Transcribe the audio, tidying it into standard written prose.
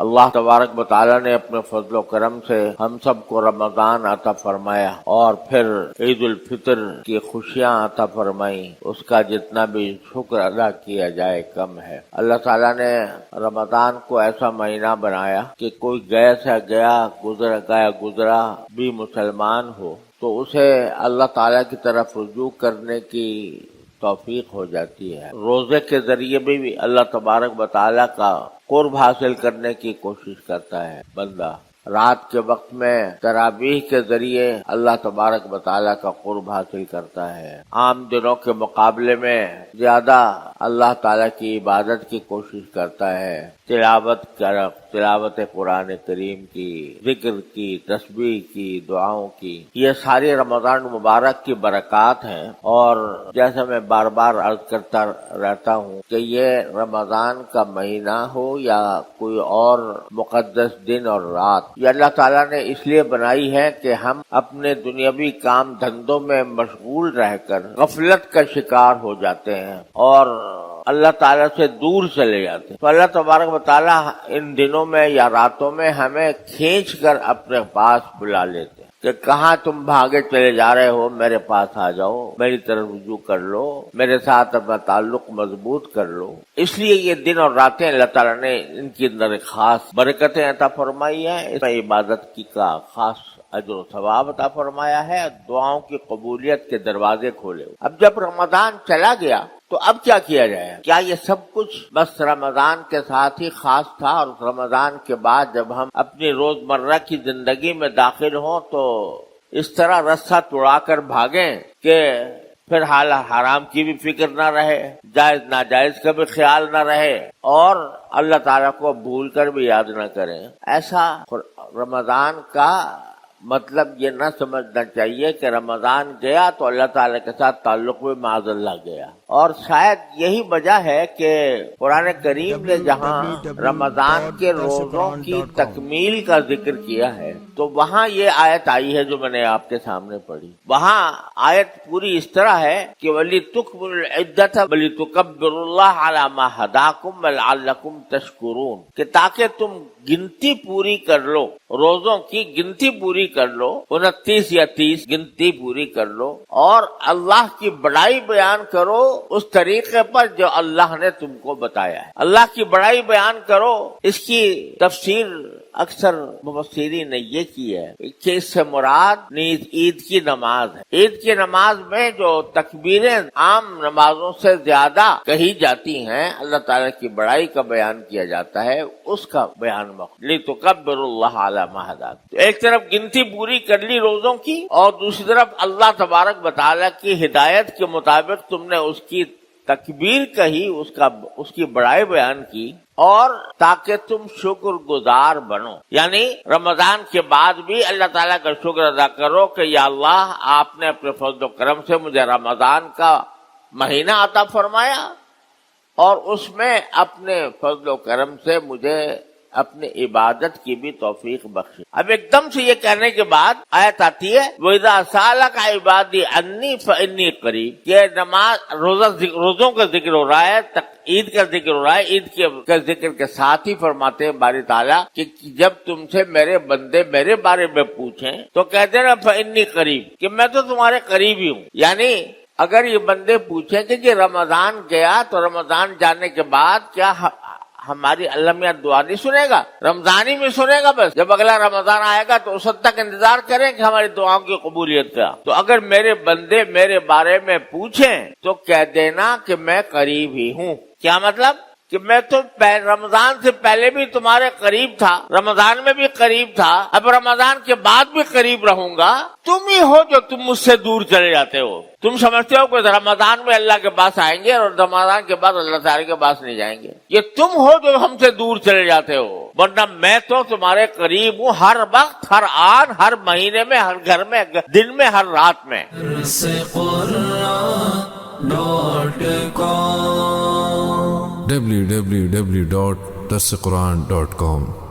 اللہ तबारक व तआला ने अपने फजल करम से हम सबको रमजान अता फरमाया और फिर ईद उल फितर की खुशियां अता फरमाई, उसका जितना भी शुक्र अदा किया जाए कम है। अल्लाह ताला ने रमजान को ऐसा महीना बनाया कि कोई गया से गया गुजरा भी मुसलमान हो तो उसे अल्लाह ताला की तरफ रुजू करने की तौफीक हो जाती है। रोजे के जरिए भी अल्लाह तबारक व तआला का कुर्ब हासिल करने की कोशिश करता है बंदा। रात के वक्त में तरावीह के जरिए अल्लाह तबारक व तआला का कुर्ब हासिल करता है। आम दिनों के मुकाबले में ज्यादा अल्लाह ताला की इबादत की कोशिश करता है। तिलावत कुरान करीम की, जिक्र की, तस्बीह की, दुआओं की, ये सारी रमजान मुबारक की बरकत हैं। और जैसे मैं बार बार अर्ज करता रहता हूँ कि ये रमजान का महीना हो या कोई और मुकद्दस दिन और रात, ये अल्लाह ताला ने इसलिए बनाई है कि हम अपने दुनियावी काम धंधों में मशगूल रहकर गफलत का शिकार हो जाते हैं और अल्लाह ताला से दूर चले जाते हैं। तो अल्लाह तबारक व तआला इन दिनों में या रातों में हमें खींच कर अपने पास बुला लेते हैं कि कहाँ तुम भागे चले जा रहे हो, मेरे पास आ जाओ, मेरी तरफ रुजू कर लो, मेरे साथ अपना ताल्लुक मजबूत कर लो। इसलिए ये दिन और रातें अल्लाह ताला ने इनकी अंदर खास बरकतें अता फरमाई है। इसमें इबादत की का खास अजर सवाब अता फरमाया है, दुआओं की कबूलियत के दरवाजे खोले। अब जब रमजान चला गया तो अब क्या किया जाए? क्या ये सब कुछ बस रमजान के साथ ही खास था और रमजान के बाद जब हम अपनी रोजमर्रा की जिंदगी में दाखिल हों तो इस तरह रस्सा तुड़ाकर भागें कि फिर हाल हराम की भी फिक्र न रहे, जायज नाजायज का भी ख्याल न रहे और अल्लाह ताला को भूल कर भी याद न करें? ऐसा रमजान का मतलब ये न समझना चाहिए कि रमजान गया तो अल्लाह ताला के साथ ताल्लुक में माज़अल्लाह गया। और शायद यही वजह है कि कुरान करीम ने जहाँ रमजान के रोजों की तकमील का जिक्र किया है तो वहाँ ये आयत आई है जो मैंने आपके सामने पढ़ी। वहाँ आयत पूरी इस तरह है कि वली तुकमिलुल इद्दत वली तुकब्बिरुल्लाह अला मा हदाकुम व लअल्लकुम तशकुरून, कि ताकि तुम गिनती पूरी कर लो, रोजों की गिनती पूरी कर लो, 29 या 30 गिनती पूरी कर लो और अल्लाह की बड़ाई बयान करो उस तरीके पर जो अल्लाह ने तुमको बताया है। अल्लाह की बड़ाई बयान करो, इसकी तफसीर अक्सर मुफस्सिरीन ने ये की है कि इससे मुराद ईद की नमाज है। ईद की नमाज में जो तकबीरें आम नमाजों से ज्यादा कही जाती हैं, अल्लाह ताला की बड़ाई का बयान किया जाता है, उसका बयान लितुकब्बिरुल्लाह अला मा हदाकुम। एक तरफ गिनती पूरी कर ली रोजों की और दूसरी तरफ अल्लाह तबारक व तआला की हिदायत के मुताबिक तुमने उसकी तकबीर कही, उसकी बड़ाई बयान की और ताकि तुम शुक्रगुजार बनो। यानी रमजान के बाद भी अल्लाह ताला का शुक्र अदा करो कि या अल्लाह आपने अपने फजल करम से मुझे रमजान का महीना अता फरमाया और उसमें अपने फजल करम से मुझे अपनी इबादत की भी तौफीक बख्शी। अब एकदम से ये कहने के बाद आयत आती है वइज़ा सालका इबादी अन्नी फइन्नी करीब। ये नमाज रोजों का जिक्र हो रहा है, ईद का जिक्र हो रहा है। ईद के जिक्र के साथ ही फरमाते हैं बारी ताला कि जब तुमसे मेरे बंदे मेरे बारे में पूछें तो कहते ना फइन्नी करीब, कि मैं तो तुम्हारे करीब ही हूँ। यानी अगर ये बंदे पूछेंगे कि रमजान गया तो रमजान जाने के बाद क्या हमारी अल्लाह मियां दुआ नहीं सुनेगा? रमजान ही में सुनेगा बस। जब अगला रमजान आएगा तो उस तक इंतजार करें कि हमारी दुआओं की कबूलियत का। तो अगर मेरे बंदे मेरे बारे में पूछें तो कह देना कि मैं करीब ही हूँ। क्या मतलब? कि मैं तो रमजान से पहले भी तुम्हारे करीब था, रमजान में भी करीब था, अब रमजान के बाद भी करीब रहूंगा। तुम ही हो जो तुम मुझसे दूर चले जाते हो। तुम समझते हो कि रमजान में अल्लाह के पास आएंगे और रमजान के बाद अल्लाह ताला के पास नहीं जाएंगे। ये तुम हो जो हमसे दूर चले जाते हो, वरना मैं तो तुम्हारे करीब हूँ हर वक्त, हर आन, हर महीने में, हर घर में, दिन में, हर रात में। www.dasquran.com